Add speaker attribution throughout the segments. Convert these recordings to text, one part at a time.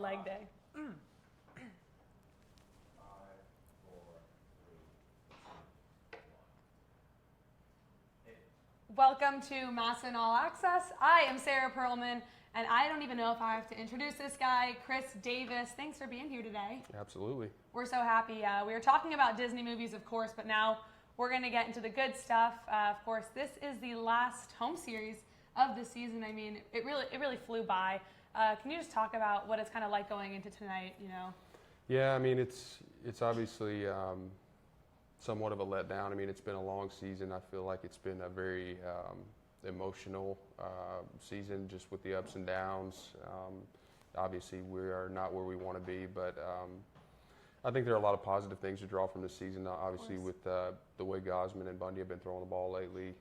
Speaker 1: leg day. Welcome to Masson All Access. I am Sarah Perlman, and I don't even know if I have to introduce this guy, Chris Davis. Thanks for being here today.
Speaker 2: Absolutely.
Speaker 1: We're so happy. We were talking about Disney movies, of course, but now we're going to get into the good stuff. Of course, this is the last home series of the season. I mean, it really flew by. Can you just talk about what it's kind of like going into tonight?
Speaker 2: Yeah, I mean, it's obviously somewhat of a letdown. I mean, it's been a long season. I feel like it's been a very emotional season, just with the ups and downs. Obviously, we are not where we want to be, but I think there are a lot of positive things to draw from this season. Obviously, with the way Gosman and Bundy have been throwing the ball lately,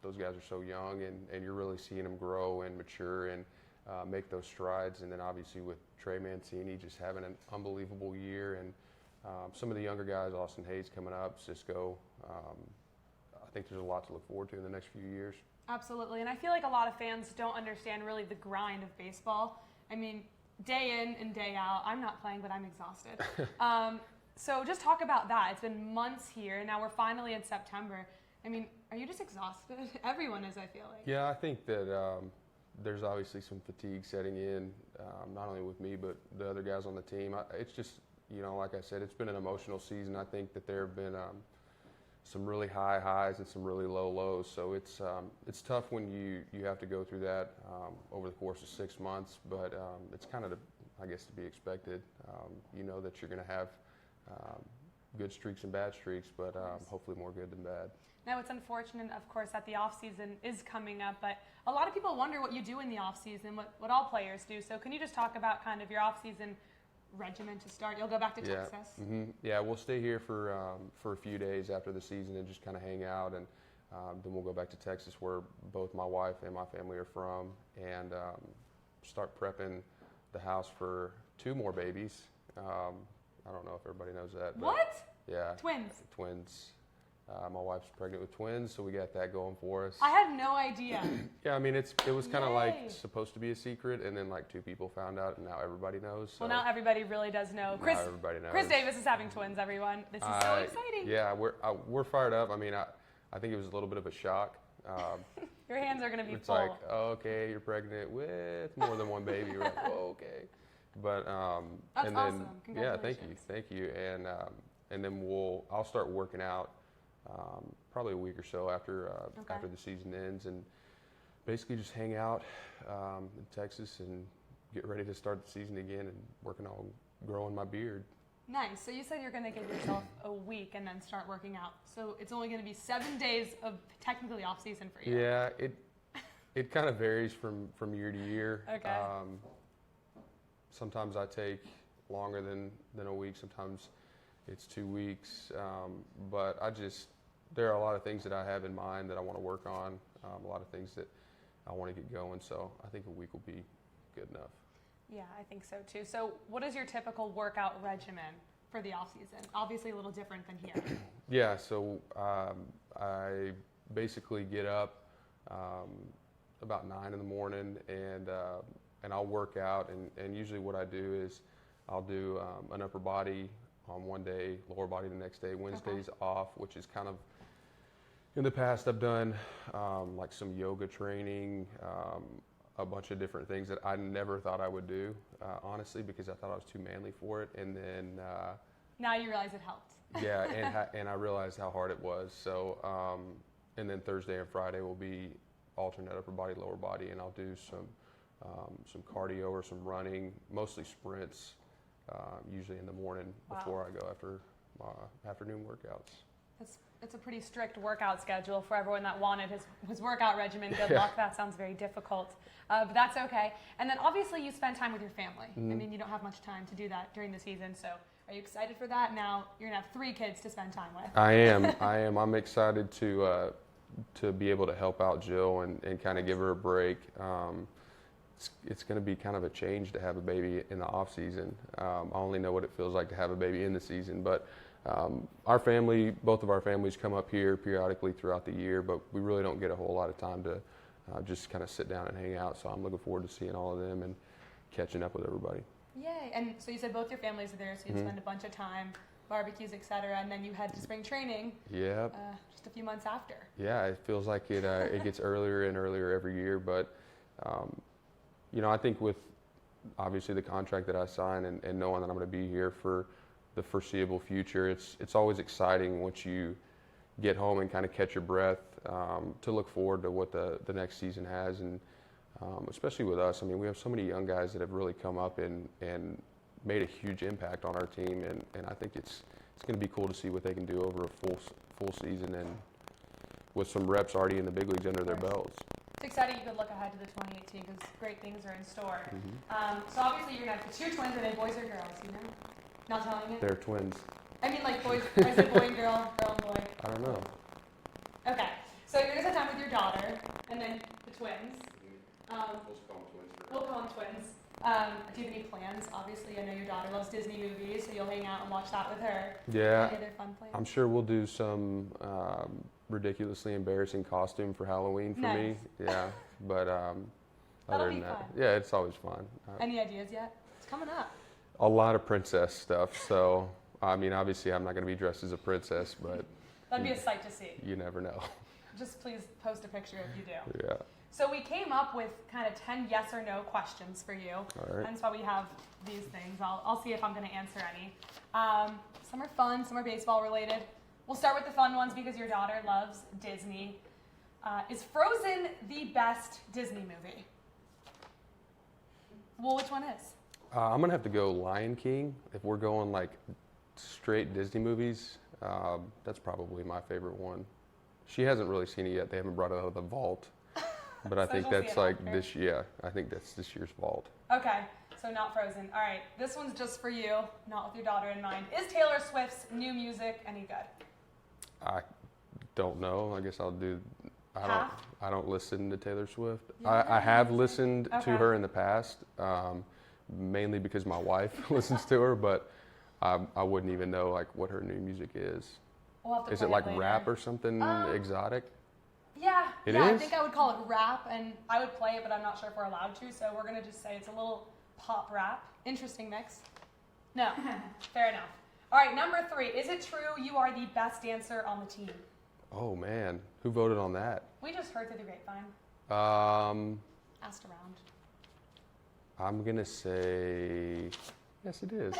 Speaker 2: those guys are so young, and you're really seeing them grow and mature and make those strides. And then obviously with Trey Mancini just having an unbelievable year, and some of the younger guys, Austin Hayes coming up, Cisco. I think there's a lot to look forward to in the next few years.
Speaker 1: Absolutely, and I feel like a lot of fans don't understand really the grind of baseball. I mean, day in and day out, I'm not playing, but I'm exhausted. So just talk about that. It's been months here, and now we're finally in September. I mean, are you just exhausted? Everyone is, I feel like.
Speaker 2: Yeah, I think that there's obviously some fatigue setting in, not only with me, but the other guys on the team. It's just, like I said, it's been an emotional season. I think that there have been some really high highs and some really low lows. So it's tough when you have to go through that over the course of 6 months, but it's kind of, I guess, to be expected. You know that you're going to have good streaks and bad streaks, but hopefully more good than bad.
Speaker 1: Now, it's unfortunate, of course, that the off-season is coming up, but a lot of people wonder what you do in the off-season, what all players do. So can you just talk about kind of your off-season regimen to start? You'll go back to Texas.
Speaker 2: Mm-hmm. Yeah, we'll stay here for a few days after the season and just kind of hang out, and then we'll go back to Texas, where both my wife and my family are from, and start prepping the house for 2 more babies. I don't know if everybody knows that. But
Speaker 1: what?
Speaker 2: Yeah.
Speaker 1: Twins.
Speaker 2: My wife's pregnant with twins, so we got that going for us.
Speaker 1: I had no idea.
Speaker 2: Yeah, I mean, it was kind of like supposed to be a secret, and then like 2 people found out, and now everybody knows. So.
Speaker 1: Well, now everybody really does know.
Speaker 2: Now everybody knows.
Speaker 1: Chris Davis is having twins, everyone. This is so exciting.
Speaker 2: Yeah, we're fired up. I mean, I think it was a little bit of a shock.
Speaker 1: Your hands are going to be
Speaker 2: it's
Speaker 1: full.
Speaker 2: It's like, oh, okay, you're pregnant with more than one baby. You're like, oh, okay. But
Speaker 1: that's
Speaker 2: and then
Speaker 1: awesome.
Speaker 2: yeah,
Speaker 1: Congratulations.
Speaker 2: thank you, and then I'll start working out. Probably a week or so after the season ends, and basically just hang out in Texas and get ready to start the season again, and working on growing my beard.
Speaker 1: Nice. So you said you're going to give yourself a week and then start working out. So it's only going to be 7 days of technically off season for you.
Speaker 2: Yeah, it kind of varies from year to year.
Speaker 1: Okay.
Speaker 2: Sometimes I take longer than a week. Sometimes it's 2 weeks. But there are a lot of things that I have in mind that I want to work on, a lot of things that I want to get going. So I think a week will be good enough.
Speaker 1: Yeah, I think so too. So what is your typical workout regimen for the off season? Obviously a little different than here.
Speaker 2: Yeah, so I basically get up about 9 in the morning, and I'll work out, and usually what I do is I'll do an upper body on one day, lower body the next day. Wednesday's off, which is kind of, in the past I've done like some yoga training, a bunch of different things that I never thought I would do, honestly, because I thought I was too manly for it. And then
Speaker 1: now you realize it helped.
Speaker 2: Yeah, and I realized how hard it was. So and then Thursday and Friday will be alternate upper body, lower body, and I'll do some cardio or some running, mostly sprints, usually in the morning before I go after my afternoon workouts.
Speaker 1: It's a pretty strict workout schedule for everyone that wanted his workout regimen. Good luck. That sounds very difficult, but that's okay. And then obviously you spend time with your family.
Speaker 2: Mm-hmm.
Speaker 1: I mean, you don't have much time to do that during the season. So are you excited for that? Now you're going to have 3 kids to spend time with.
Speaker 2: I am. I'm excited to be able to help out Jill and kind of give her a break. It's going to be kind of a change to have a baby in the off season. I only know what it feels like to have a baby in the season, but both of our families come up here periodically throughout the year, but we really don't get a whole lot of time to just kind of sit down and hang out. So I'm looking forward to seeing all of them and catching up with everybody.
Speaker 1: Yay! And so you said both your families are there, so you spend a bunch of time, barbecues, etc., and then you head to spring training.
Speaker 2: Yeah.
Speaker 1: Just a few months after.
Speaker 2: Yeah, it feels like it gets earlier and earlier every year, but I think with obviously the contract that I signed and knowing that I'm going to be here for the foreseeable future, it's always exciting once you get home and kind of catch your breath to look forward to what the next season has, and especially with us. I mean, we have so many young guys that have really come up and made a huge impact on our team, and I think it's going to be cool to see what they can do over a full season and with some reps already in the big leagues under their belts.
Speaker 1: It's exciting you could look ahead to the 2018 because great things are in store. So obviously you're going to have the 2 twins. Are they boys or girls? You know? Not telling you?
Speaker 2: They're twins.
Speaker 1: I mean like boys. I said boy and girl, girl and boy.
Speaker 2: I don't know.
Speaker 1: Okay. So you're going to spend time with your daughter and then the twins. We'll call them twins. Do you have any plans? Obviously, I know your daughter loves Disney movies, so you'll hang out and watch that with her.
Speaker 2: Yeah.
Speaker 1: Any other fun plans?
Speaker 2: I'm sure we'll do some ridiculously embarrassing costume for Halloween for me. Yeah, but other than that, yeah, it's always fun.
Speaker 1: Any ideas yet? It's coming up.
Speaker 2: A lot of princess stuff. So, I mean, obviously, I'm not going to be dressed as a princess, but
Speaker 1: that'd be a sight to see.
Speaker 2: You never know.
Speaker 1: Just please post a picture if you do.
Speaker 2: Yeah.
Speaker 1: So we came up with kind of 10 yes or no questions for you.
Speaker 2: All right.
Speaker 1: That's why we have these things. I'll see if I'm going to answer any. Some are fun, some are baseball related. We'll start with the fun ones because your daughter loves Disney. Is Frozen the best Disney movie? Well, which one is?
Speaker 2: I'm going to have to go Lion King. If we're going like straight Disney movies, that's probably my favorite one. She hasn't really seen it yet. They haven't brought it out of the vault. But I think that's like this year. I think that's this year's vault.
Speaker 1: Okay, so not Frozen. All right, this one's just for you, not with your daughter in mind. Is Taylor Swift's new music any good?
Speaker 2: I don't know. I guess I'll do. I don't listen to Taylor Swift.
Speaker 1: Yeah,
Speaker 2: I have listened to her in the past, mainly because my wife listens to her. But I wouldn't even know like what her new music is.
Speaker 1: We'll have to
Speaker 2: Is it like rap or something exotic?
Speaker 1: Yeah,
Speaker 2: it
Speaker 1: is? I
Speaker 2: is?
Speaker 1: think I would call it rap, and I would play it, but I'm not sure if we're allowed to, so we're going to just say it's a little pop rap. Interesting mix. No, fair enough. All right, number 3. Is it true you are the best dancer on the team?
Speaker 2: Oh, man. Who voted on that?
Speaker 1: We just heard through the grapevine. Asked around.
Speaker 2: I'm going to say, yes, it is.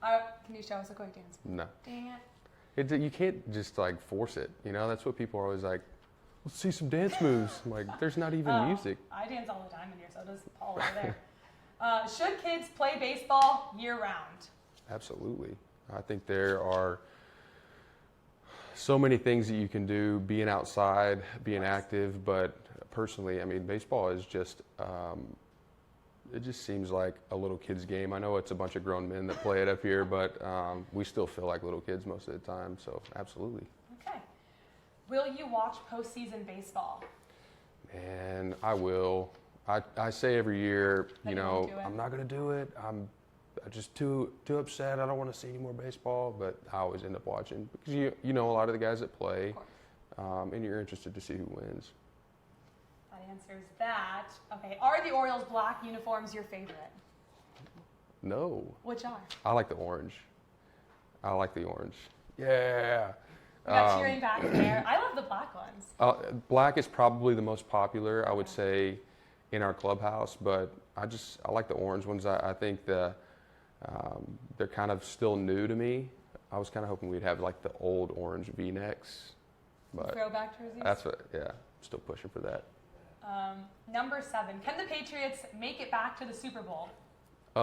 Speaker 1: Can you show us a quick dance?
Speaker 2: No.
Speaker 1: Dang it.
Speaker 2: You can't just like force it, you know. That's what people are always like. Let's see some dance moves. I'm like, there's not even music.
Speaker 1: I dance all the time in here, so does Paul over there. Should kids play baseball year-round?
Speaker 2: Absolutely. I think there are so many things that you can do, being outside, being active. But personally, I mean, baseball is just. It just seems like a little kid's game. I know it's a bunch of grown men that play it up here, but we still feel like little kids most of the time, so absolutely.
Speaker 1: Okay. Will you watch postseason baseball?
Speaker 2: Man, I will. I say every year, I'm not going to do it. I'm just too upset. I don't want to see any more baseball, but I always end up watching because you know a lot of the guys that play, and you're interested to see who wins.
Speaker 1: Answers that. Okay, are the Orioles black uniforms your favorite?
Speaker 2: No.
Speaker 1: Which are?
Speaker 2: I like the orange. Yeah.
Speaker 1: We got cheering back there. I love the black ones.
Speaker 2: Black is probably the most popular, I would say, in our clubhouse, but I like the orange ones. I think they're kind of still new to me. I was kind of hoping we'd have like the old orange V-necks. But
Speaker 1: throwback jerseys?
Speaker 2: That's what, yeah, I'm still pushing for that.
Speaker 1: Number 7. Can the Patriots make it back to the Super Bowl? You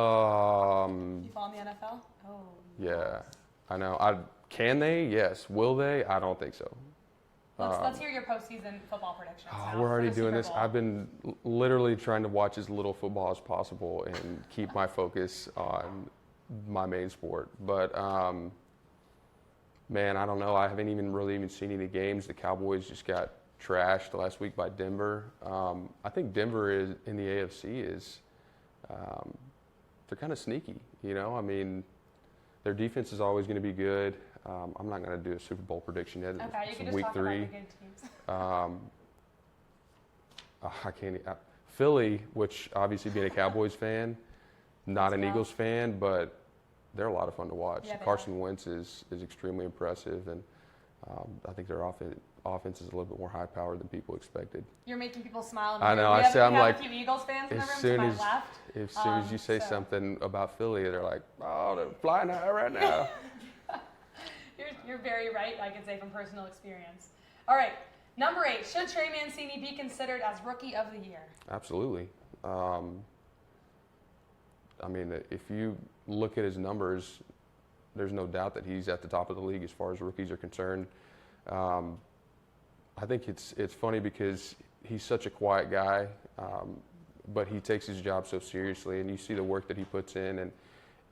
Speaker 1: follow the NFL? Oh.
Speaker 2: Yeah, I know. Can they? Yes. Will they? I don't think so.
Speaker 1: Let's hear your postseason football predictions.
Speaker 2: We're already doing this. I've been literally trying to watch as little football as possible and keep my focus on my main sport. But, man, I don't know. I haven't even seen any games. The Cowboys just got trashed last week by Denver. I think Denver is in the AFC they're kind of sneaky, you know. I mean, their defense is always going to be good. I'm not going to do a Super Bowl prediction yet.
Speaker 1: Okay, you can just
Speaker 2: week
Speaker 1: talk
Speaker 2: 3.
Speaker 1: about the good teams.
Speaker 2: I can't. Philly, which obviously being a Cowboys fan, not an
Speaker 1: Well.
Speaker 2: Eagles fan, but they're a lot of fun to watch.
Speaker 1: Yeah, they
Speaker 2: Carson Wentz is extremely impressive, and I think their offense is a little bit more high-powered than people expected.
Speaker 1: You're making people smile.
Speaker 2: I know.
Speaker 1: We
Speaker 2: I
Speaker 1: have,
Speaker 2: say,
Speaker 1: we
Speaker 2: I'm
Speaker 1: have
Speaker 2: like,
Speaker 1: a few Eagles fans in the
Speaker 2: as
Speaker 1: room
Speaker 2: soon
Speaker 1: to my
Speaker 2: as-
Speaker 1: left.
Speaker 2: As soon as you say
Speaker 1: so-
Speaker 2: something about Philly, they're like, oh, they're flying high right now.
Speaker 1: You're very right, I can say from personal experience. All right, number 8. Should Trey Mancini be considered as Rookie of the Year?
Speaker 2: Absolutely. I mean, if you look at his numbers, there's no doubt that he's at the top of the league as far as rookies are concerned. I think it's funny because he's such a quiet guy, but he takes his job so seriously, and you see the work that he puts in,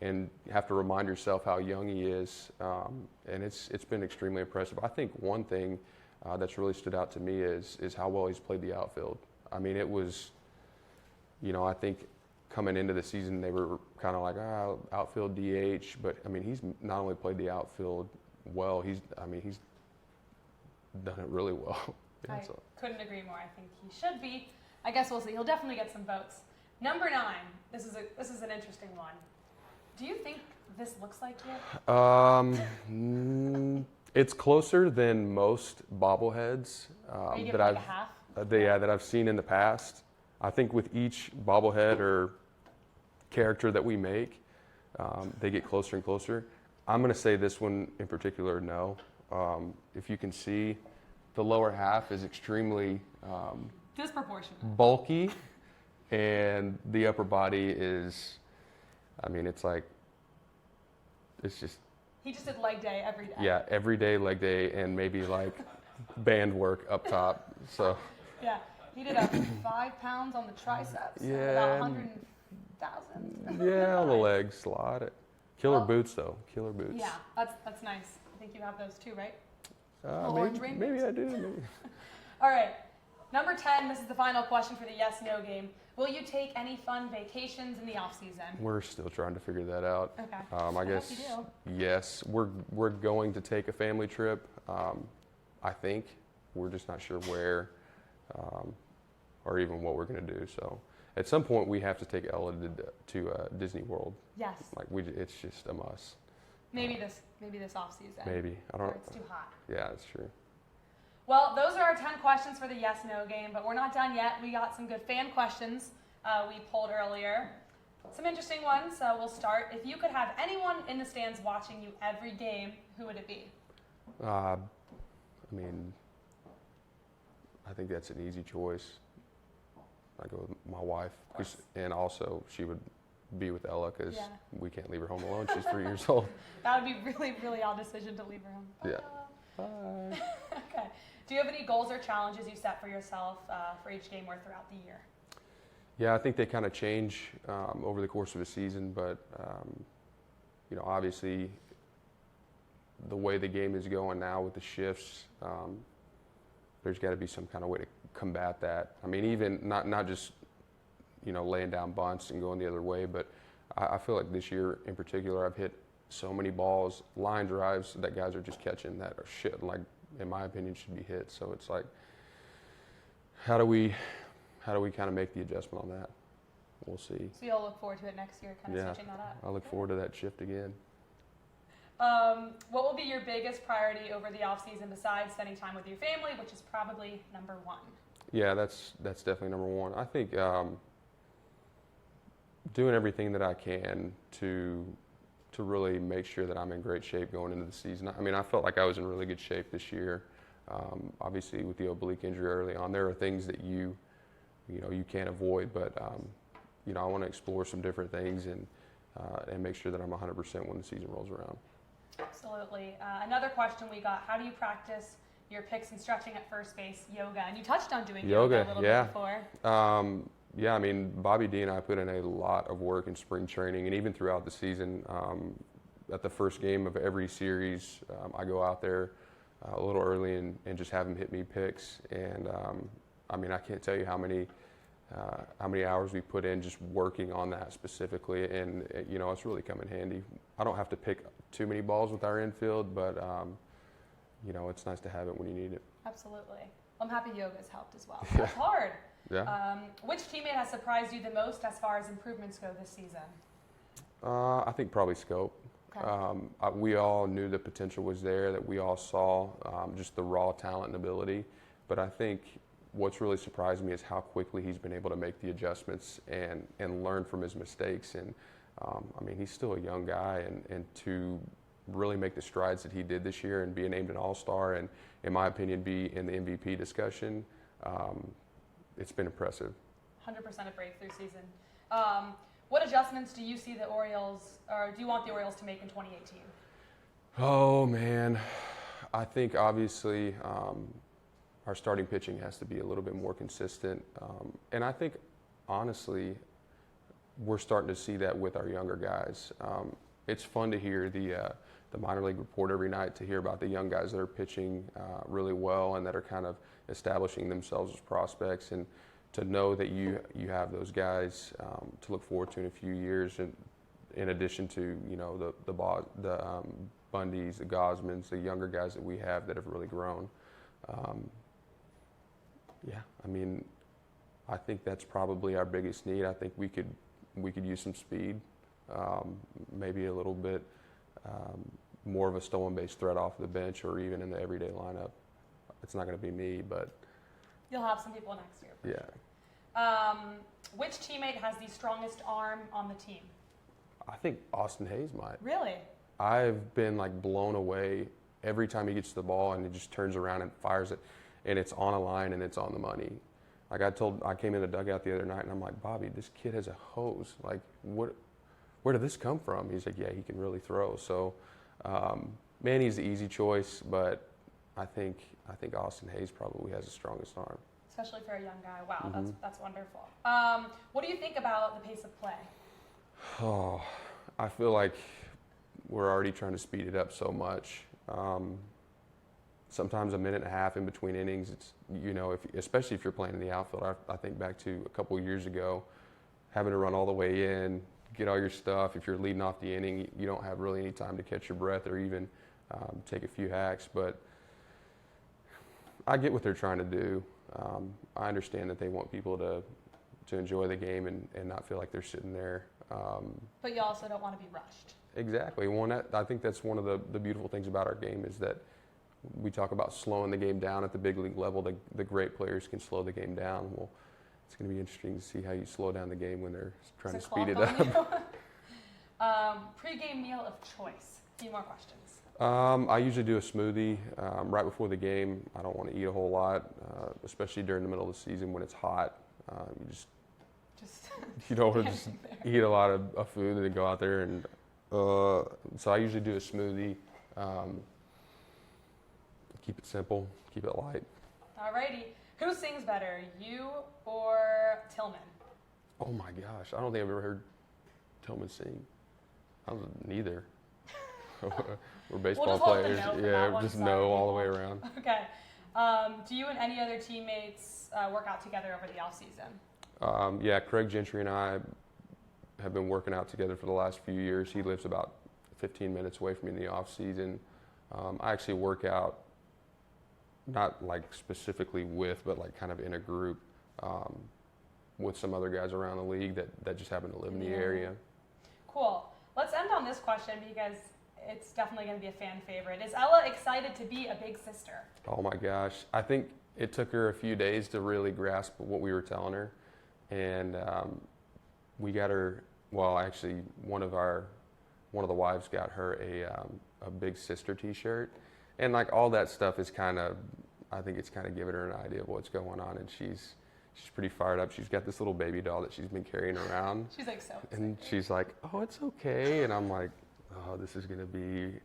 Speaker 2: and you have to remind yourself how young he is, and it's been extremely impressive. I think one thing that's really stood out to me is how well he's played the outfield. I mean, it was, I think coming into the season they were kind of like, outfield DH, but I mean, he's not only played the outfield well, he's done it really well.
Speaker 1: I couldn't agree more. I think he should be. I guess we'll see. He'll definitely get some votes. Number 9. This is an interesting one. Do you think this looks like you?
Speaker 2: It's closer than most bobbleheads
Speaker 1: Are you giving
Speaker 2: that
Speaker 1: like
Speaker 2: I've
Speaker 1: a half?
Speaker 2: that I've seen in the past. I think with each bobblehead or character that we make, they get closer and closer. I'm going to say this one in particular, no. If you can see, the lower half is extremely
Speaker 1: Disproportionate.
Speaker 2: bulky, and the upper body is, I mean, it's just,
Speaker 1: He just did leg day every day.
Speaker 2: yeah, every day, leg day, and maybe like band work up top. So,
Speaker 1: Yeah. He did a 5 pounds on the triceps. And
Speaker 2: Yeah.
Speaker 1: about 100,000.
Speaker 2: yeah, on the legs, a lot. Killer
Speaker 1: Well,
Speaker 2: boots, though. Killer boots.
Speaker 1: Yeah, that's nice. I think you have those too, right?
Speaker 2: Maybe,
Speaker 1: dream
Speaker 2: maybe
Speaker 1: boots.
Speaker 2: I do. Maybe.
Speaker 1: All right. Number 10, this is the final question for the yes/no game. Will you take any fun vacations in the off season?
Speaker 2: We're still trying to figure that out.
Speaker 1: Okay.
Speaker 2: I
Speaker 1: hope
Speaker 2: guess
Speaker 1: you do.
Speaker 2: yes. We're going to take a family trip. I think we're just not sure where, or even what we're going to do. So at some point we have to take Ella to Disney World.
Speaker 1: Yes.
Speaker 2: Like it's just a must.
Speaker 1: Maybe this off season.
Speaker 2: Maybe I
Speaker 1: Or
Speaker 2: don't.
Speaker 1: it's too hot.
Speaker 2: Yeah, that's true.
Speaker 1: Well, those are our 10 questions for the yes/no game, but we're not done yet. We got some good fan questions we pulled earlier. Some interesting ones, so we'll start. If you could have anyone in the stands watching you every game, who would it be?
Speaker 2: I mean, I think that's an easy choice. I go with my wife, and also she would be with Ella because
Speaker 1: Yeah.
Speaker 2: we can't leave her home alone. She's 3 years old.
Speaker 1: That would be really, really odd decision to leave her home.
Speaker 2: Yeah.
Speaker 1: Bye. Okay. Do you have any goals or challenges you set for yourself for each game or throughout the year?
Speaker 2: Yeah, I think they kind of change over the course of a season, but obviously the way the game is going now with the shifts, there's got to be some kind of way to combat that. I mean, even not just laying down bunts and going the other way, but I feel like this year in particular I've hit so many balls, line drives that guys are just catching that are shit, like in my opinion should be hit. So it's like, how do we kind of make the adjustment on that? We'll see.
Speaker 1: So you'll look forward to it next year, kind of
Speaker 2: Yeah,
Speaker 1: switching that up.
Speaker 2: I look forward to that shift again.
Speaker 1: What will be your biggest priority over the off season besides spending time with your family, which is probably number 1?
Speaker 2: Yeah, that's definitely number 1. I think doing everything that I can to really make sure that I'm in great shape going into the season. I mean, I felt like I was in really good shape this year. Obviously, with the oblique injury early on, there are things that you can't avoid, but I want to explore some different things and make sure that I'm 100% when the season rolls around.
Speaker 1: Absolutely. Another question we got: how do you practice your picks and stretching at first base, yoga? And you touched on doing yoga a little bit before.
Speaker 2: Yeah, I mean, Bobby D and I put in a lot of work in spring training and even throughout the season. At the first game of every series, I go out there a little early and just have him hit me picks. And I mean, I can't tell you how many hours we put in just working on that specifically. And, it's really come in handy. I don't have to pick too many balls with our infield, but, it's nice to have it when you need it.
Speaker 1: Absolutely. I'm happy yoga has helped as well. That's hard.
Speaker 2: Yeah.
Speaker 1: Which teammate has surprised you the most as far as improvements go this season?
Speaker 2: I think probably Scope.
Speaker 1: Okay.
Speaker 2: We all knew the potential was there, that we all saw just the raw talent and ability. But I think what's really surprised me is how quickly he's been able to make the adjustments and learn from his mistakes. And I mean, he's still a young guy, and to really make the strides that he did this year and be named an All-Star and, in my opinion, be in the MVP discussion, it's been impressive.
Speaker 1: 100% a breakthrough season. What adjustments do you see the Orioles, or do you want the Orioles to make in 2018?
Speaker 2: Oh, man. I think obviously our starting pitching has to be a little bit more consistent. And I think, honestly, we're starting to see that with our younger guys. It's fun to hear the minor league report every night, to hear about the young guys that are pitching really well and that are kind of establishing themselves as prospects, and to know that you have those guys to look forward to in a few years, and in addition to, you know, the Bundys, the Gosmans, the younger guys that we have that have really grown. Yeah, I mean, I think that's probably our biggest need. I think we could use some speed, maybe a little bit more of a stolen base threat off the bench, or even in the everyday lineup. It's not going to be me, but
Speaker 1: You'll have some people next year.
Speaker 2: yeah.
Speaker 1: Which teammate has the strongest arm on the team?
Speaker 2: I think Austin Hayes might.
Speaker 1: Really?
Speaker 2: I've been like blown away every time he gets the ball and he just turns around and fires it, and it's on a line and it's on the money. Like I came in the dugout the other night and I'm like, Bobby, this kid has a hose. Like, where did this come from? He's like, yeah, he can really throw. So, Manny's the easy choice, but I think Austin Hayes probably has the strongest arm.
Speaker 1: Especially for a young guy. Wow,
Speaker 2: Mm-hmm.
Speaker 1: that's wonderful. What do you think about the pace of play?
Speaker 2: Oh, I feel like we're already trying to speed it up so much. Sometimes a minute and a half in between innings, it's, you know, especially if you're playing in the outfield. I think back to a couple of years ago, having to run all the way in, get all your stuff. If you're leading off the inning, you don't have really any time to catch your breath or even take a few hacks. But I get what they're trying to do. I understand that they want people to enjoy the game and not feel like they're sitting there.
Speaker 1: But you also don't want to be rushed.
Speaker 2: Exactly. I think that's one of the beautiful things about our game, is that we talk about slowing the game down at the big league level. The great players can slow the game down. Well, it's going to be interesting to see how you slow down the game when they're trying to speed it up.
Speaker 1: Pre-game meal of choice. A few more questions.
Speaker 2: I usually do a smoothie right before the game. I don't want to eat a whole lot, especially during the middle of the season when it's hot. You don't want to just eat a lot of food and then go out there and so I usually do a smoothie. Keep it simple, keep it light.
Speaker 1: Alrighty. Who sings better, you or Tillman?
Speaker 2: Oh my gosh, I don't think I've ever heard Tillman sing. Neither. We're baseball players. Yeah, just no all the way around.
Speaker 1: Okay. Do you and any other teammates work out together over the off season?
Speaker 2: Yeah, Craig Gentry and I have been working out together for the last few years. He lives about 15 minutes away from me in the off season. I actually work out, not like specifically with, but like kind of in a group with some other guys around the league that just happen to live in the area.
Speaker 1: Cool. Let's end on this question because it's definitely going to be a fan favorite. Is Ella excited to be a big sister?
Speaker 2: Oh my gosh. I think it took her a few days to really grasp what we were telling her. And we got her, well, actually one of the wives got her a big sister t-shirt. And like all that stuff is I think it's kind of giving her an idea of what's going on, and she's pretty fired up. She's got this little baby doll that she's been carrying around.
Speaker 1: She's like so excited.
Speaker 2: And she's like, oh, it's okay. And I'm like, oh, this is going to be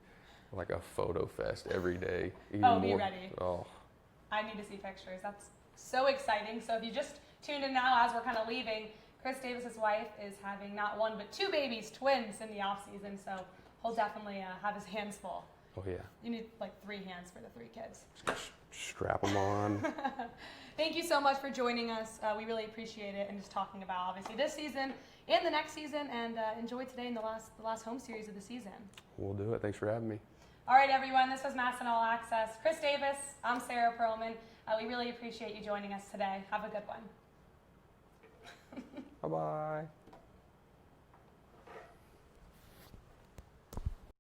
Speaker 2: like a photo fest every day.
Speaker 1: Be ready.
Speaker 2: Oh.
Speaker 1: I need to see pictures. That's so exciting. So if you just tuned in now as we're kind of leaving, Chris Davis's wife is having not one but two babies, twins, in the off season. So he'll definitely have his hands full.
Speaker 2: Oh yeah.
Speaker 1: You need like 3 hands for the 3 kids.
Speaker 2: Just strap them on.
Speaker 1: Thank you so much for joining us. We really appreciate it, and just talking about obviously this season and the next season, and enjoy today in the last home series of the season.
Speaker 2: We'll do it. Thanks for having me.
Speaker 1: All right, everyone. This was MASN All Access. Chris Davis. I'm Sarah Perlman. We really appreciate you joining us today. Have a good one.
Speaker 2: Bye bye.